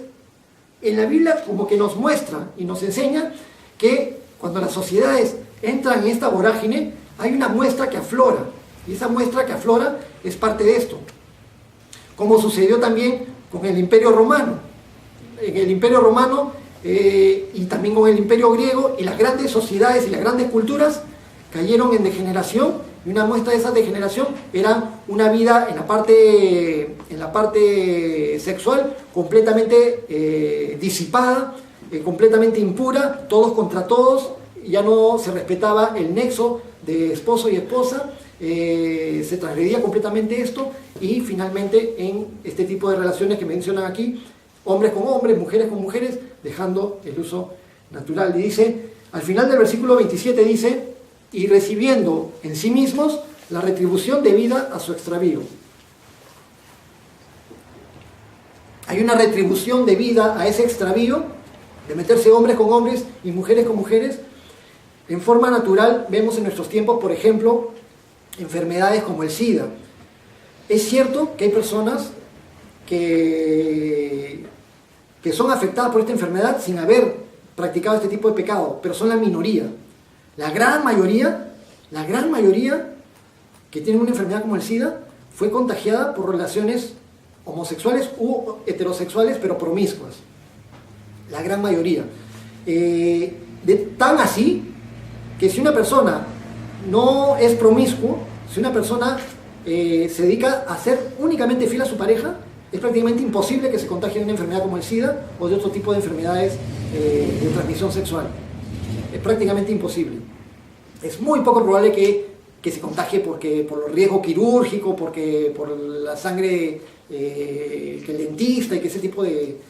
en la Biblia como que nos muestra y nos enseña que cuando las sociedades entran en esta vorágine, hay una muestra que aflora, y esa muestra que aflora es parte de esto. Como sucedió también con el Imperio Romano. En el Imperio Romano y también con el Imperio Griego, y las grandes sociedades y las grandes culturas cayeron en degeneración, y una muestra de esa degeneración era una vida en la parte sexual completamente disipada, completamente impura, todos contra todos, ya no se respetaba el nexo de esposo y esposa, se transgredía completamente esto, y finalmente en este tipo de relaciones que mencionan aquí, hombres con hombres, mujeres con mujeres, dejando el uso natural. Y dice, al final del versículo 27 dice, y recibiendo en sí mismos la retribución debida a su extravío. Hay una retribución debida a ese extravío, de meterse hombres con hombres y mujeres con mujeres. En forma natural vemos en nuestros tiempos, por ejemplo, enfermedades como el SIDA. Es cierto que hay personas que son afectadas por esta enfermedad sin haber practicado este tipo de pecado, pero son la minoría. La gran mayoría que tienen una enfermedad como el SIDA fue contagiada por relaciones homosexuales u heterosexuales, pero promiscuas. La gran mayoría. Tan así que si una persona no es promiscuo, si una persona se dedica a ser únicamente fiel a su pareja, es prácticamente imposible que se contagie de una enfermedad como el SIDA o de otro tipo de enfermedades de transmisión sexual. Es prácticamente imposible. Es muy poco probable que se contagie por el riesgo quirúrgico, por la sangre que el dentista y que ese tipo de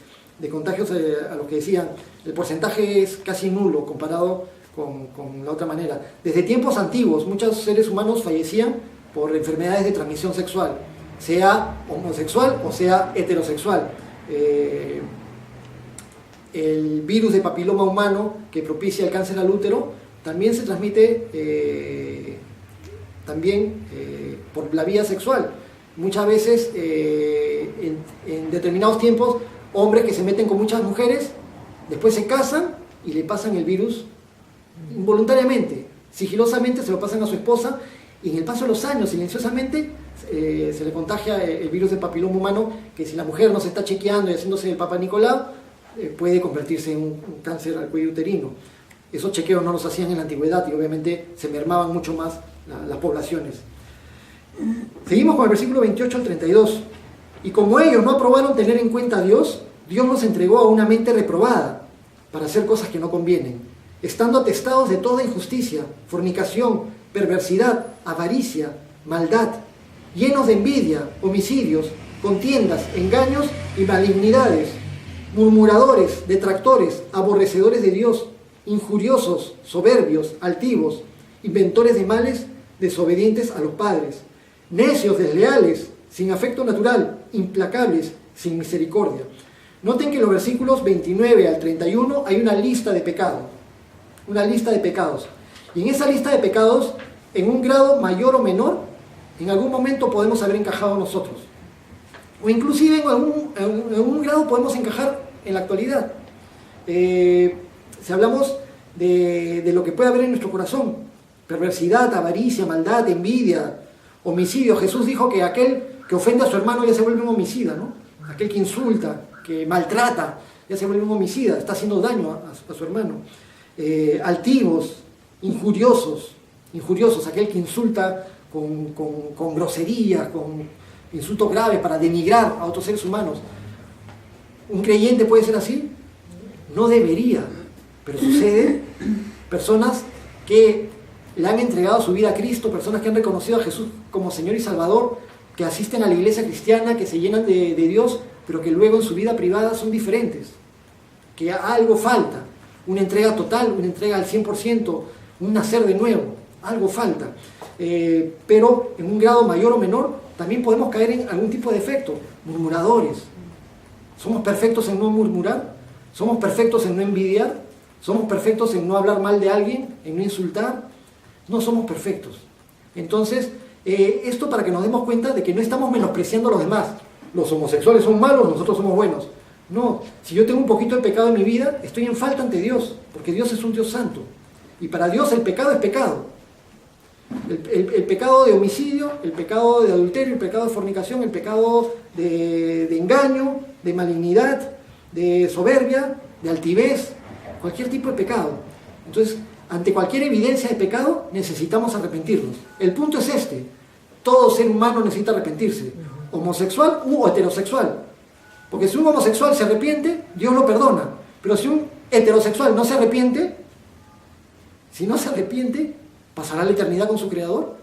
contagios a lo que decían. El porcentaje es casi nulo comparado con la otra manera. Desde tiempos antiguos, muchos seres humanos fallecían por enfermedades de transmisión sexual, sea homosexual o sea heterosexual. El virus de papiloma humano que propicia el cáncer al útero también se transmite por la vía sexual. Muchas veces en determinados tiempos, hombres que se meten con muchas mujeres, después se casan y le pasan el virus involuntariamente, sigilosamente se lo pasan a su esposa, y en el paso de los años, silenciosamente, se le contagia el virus del papiloma humano, que si la mujer no se está chequeando y haciéndose el Papa Nicolau, puede convertirse en un cáncer al cuello uterino. Esos chequeos no los hacían en la antigüedad y obviamente se mermaban mucho más las poblaciones. Seguimos con el versículo 28 al 32. Y como ellos no aprobaron tener en cuenta a Dios, Dios nos entregó a una mente reprobada para hacer cosas que no convienen, estando atestados de toda injusticia, fornicación, perversidad, avaricia, maldad, llenos de envidia, homicidios, contiendas, engaños y malignidades, murmuradores, detractores, aborrecedores de Dios, injuriosos, soberbios, altivos, inventores de males, desobedientes a los padres, necios, desleales, sin afecto natural, implacables, sin misericordia. Noten que en los versículos 29 al 31 hay una lista de pecados. Una lista de pecados. Y en esa lista de pecados, en un grado mayor o menor, en algún momento podemos haber encajado nosotros. O inclusive en algún grado podemos encajar en la actualidad. Si hablamos de lo que puede haber en nuestro corazón, perversidad, avaricia, maldad, envidia, homicidio. Jesús dijo que aquel que ofende a su hermano ya se vuelve un homicida, ¿no? Aquel que insulta, que maltrata, ya se vuelve un homicida, está haciendo daño a su hermano. Altivos, injuriosos, aquel que insulta con groserías, con insultos graves para denigrar a otros seres humanos. ¿Un creyente puede ser así? No debería, pero sucede. Personas que le han entregado su vida a Cristo, personas que han reconocido a Jesús como Señor y Salvador, que asisten a la iglesia cristiana, que se llenan de Dios, pero que luego en su vida privada son diferentes, que algo falta, una entrega total, una entrega al 100%, un nacer de nuevo, algo falta. Pero en un grado mayor o menor también podemos caer en algún tipo de defecto, murmuradores. ¿Somos perfectos en no murmurar? ¿Somos perfectos en no envidiar? ¿Somos perfectos en no hablar mal de alguien, en no insultar? No somos perfectos. Entonces, esto para que nos demos cuenta de que no estamos menospreciando a los demás. Los homosexuales son malos, nosotros somos buenos. No, si yo tengo un poquito de pecado en mi vida, estoy en falta ante Dios, porque Dios es un Dios santo. Y para Dios el pecado es pecado. El pecado de homicidio, el pecado de adulterio, el pecado de fornicación, el pecado de engaño, de malignidad, de soberbia, de altivez, cualquier tipo de pecado. Entonces, ante cualquier evidencia de pecado, necesitamos arrepentirnos. El punto es este: todo ser humano necesita arrepentirse, homosexual u heterosexual. Porque si un homosexual se arrepiente, Dios lo perdona. Pero si un heterosexual no se arrepiente, si no se arrepiente, ¿pasará la eternidad con su Creador?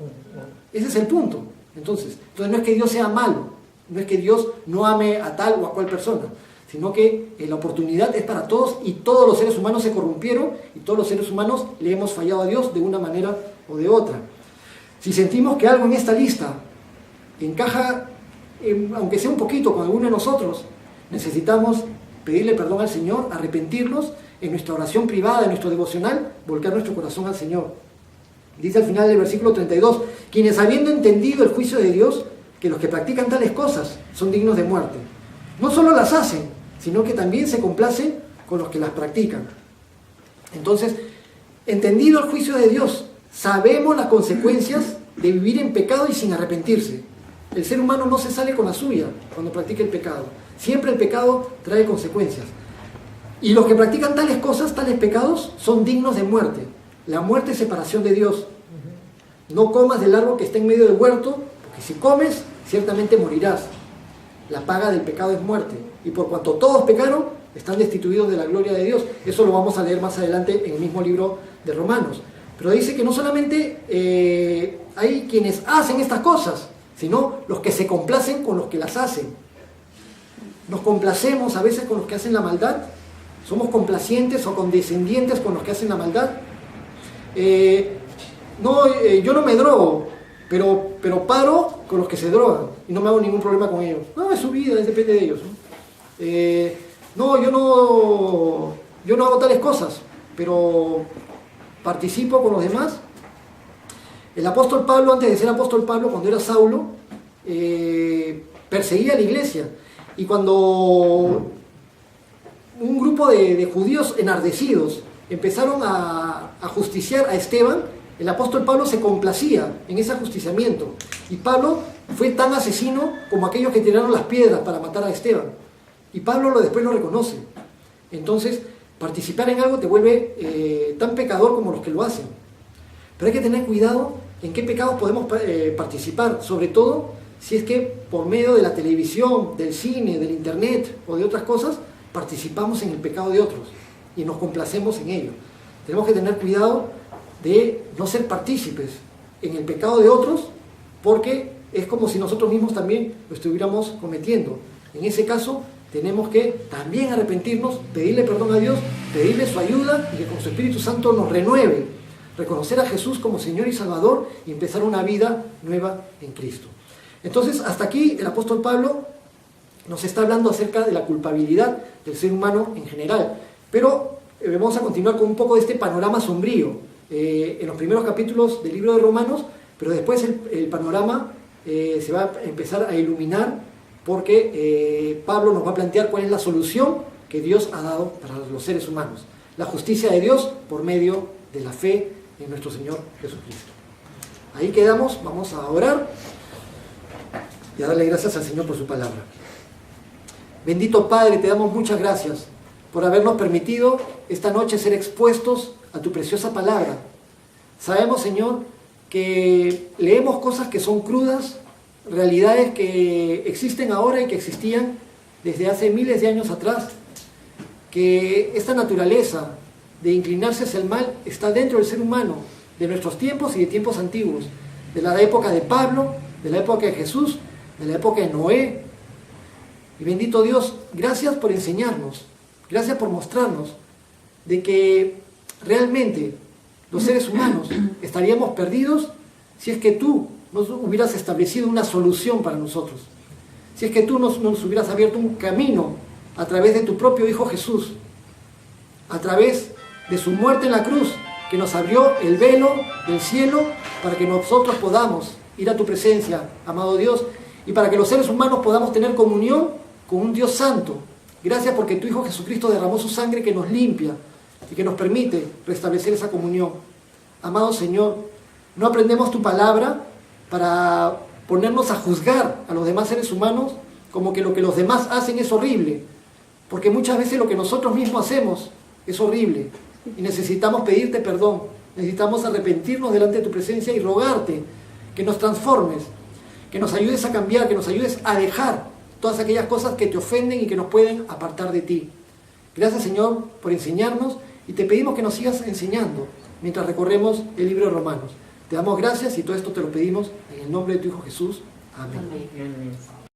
Ese es el punto. Entonces no es que Dios sea malo, no es que Dios no ame a tal o a cual persona, sino que la oportunidad es para todos y todos los seres humanos se corrompieron y todos los seres humanos le hemos fallado a Dios de una manera o de otra. Si sentimos que algo en esta lista encaja, aunque sea un poquito, con alguno de nosotros, necesitamos pedirle perdón al Señor, arrepentirnos en nuestra oración privada, en nuestro devocional, volcar nuestro corazón al Señor. Dice al final del versículo 32, quienes habiendo entendido el juicio de Dios, que los que practican tales cosas son dignos de muerte. No solo las hacen, sino que también se complacen con los que las practican. Entonces, entendido el juicio de Dios, sabemos las consecuencias de vivir en pecado y sin arrepentirse. El ser humano no se sale con la suya cuando practica el pecado. Siempre el pecado trae consecuencias. Y los que practican tales cosas, tales pecados, son dignos de muerte. La muerte es separación de Dios. No comas del árbol que está en medio del huerto, porque si comes, ciertamente morirás. La paga del pecado es muerte. Y por cuanto todos pecaron, están destituidos de la gloria de Dios. Eso lo vamos a leer más adelante en el mismo libro de Romanos. Pero dice que no solamente hay quienes hacen estas cosas, sino los que se complacen con los que las hacen. Nos complacemos a veces con los que hacen la maldad. Somos complacientes o condescendientes con los que hacen la maldad. Yo no me drogo, pero paro con los que se drogan y no me hago ningún problema con ellos. No, es su vida, depende de ellos. Yo no hago tales cosas, pero participo con los demás. El apóstol Pablo, antes de ser apóstol Pablo, cuando era Saulo, perseguía a la iglesia. Y cuando un grupo de judíos enardecidos empezaron a justiciar a Esteban, el apóstol Pablo se complacía en ese ajusticiamiento. Y Pablo fue tan asesino como aquellos que tiraron las piedras para matar a Esteban. Y Pablo después lo reconoce. Entonces, participar en algo te vuelve tan pecador como los que lo hacen. Pero hay que tener cuidado en qué pecados podemos participar, sobre todo si es que por medio de la televisión, del cine, del internet o de otras cosas, participamos en el pecado de otros y nos complacemos en ello. Tenemos que tener cuidado de no ser partícipes en el pecado de otros, porque es como si nosotros mismos también lo estuviéramos cometiendo. En ese caso, tenemos que también arrepentirnos, pedirle perdón a Dios, pedirle su ayuda y que con su Espíritu Santo nos renueve, reconocer a Jesús como Señor y Salvador y empezar una vida nueva en Cristo. Entonces, hasta aquí el apóstol Pablo nos está hablando acerca de la culpabilidad del ser humano en general. Pero vamos a continuar con un poco de este panorama sombrío en los primeros capítulos del libro de Romanos, pero después el panorama se va a empezar a iluminar porque Pablo nos va a plantear cuál es la solución que Dios ha dado para los seres humanos. La justicia de Dios por medio de la fe en nuestro Señor Jesucristo. Ahí quedamos, vamos a orar y a darle gracias al Señor por su palabra. Bendito Padre, te damos muchas gracias por habernos permitido esta noche ser expuestos a tu preciosa palabra. Sabemos, Señor, que leemos cosas que son crudas, realidades que existen ahora y que existían desde hace miles de años atrás, que esta naturaleza de inclinarse hacia el mal está dentro del ser humano, de nuestros tiempos y de tiempos antiguos, de la época de Pablo, de la época de Jesús, de la época de Noé. Y bendito Dios, gracias por enseñarnos, gracias por mostrarnos de que realmente los seres humanos, estaríamos perdidos si es que tú nos hubieras establecido una solución para nosotros. Si es que tú nos hubieras abierto un camino a través de tu propio Hijo Jesús, a través de su muerte en la cruz, que nos abrió el velo del cielo para que nosotros podamos ir a tu presencia, amado Dios, y para que los seres humanos podamos tener comunión con un Dios santo. Gracias porque tu Hijo Jesucristo derramó su sangre que nos limpia y que nos permite restablecer esa comunión. Amado Señor, no aprendemos tu palabra para ponernos a juzgar a los demás seres humanos como que lo que los demás hacen es horrible, porque muchas veces lo que nosotros mismos hacemos es horrible y necesitamos pedirte perdón, necesitamos arrepentirnos delante de tu presencia y rogarte que nos transformes, que nos ayudes a cambiar, que nos ayudes a dejar todas aquellas cosas que te ofenden y que nos pueden apartar de ti. Gracias, Señor, por enseñarnos y te pedimos que nos sigas enseñando mientras recorremos el libro de Romanos. Te damos gracias y todo esto te lo pedimos en el nombre de tu Hijo Jesús. Amén. Amén.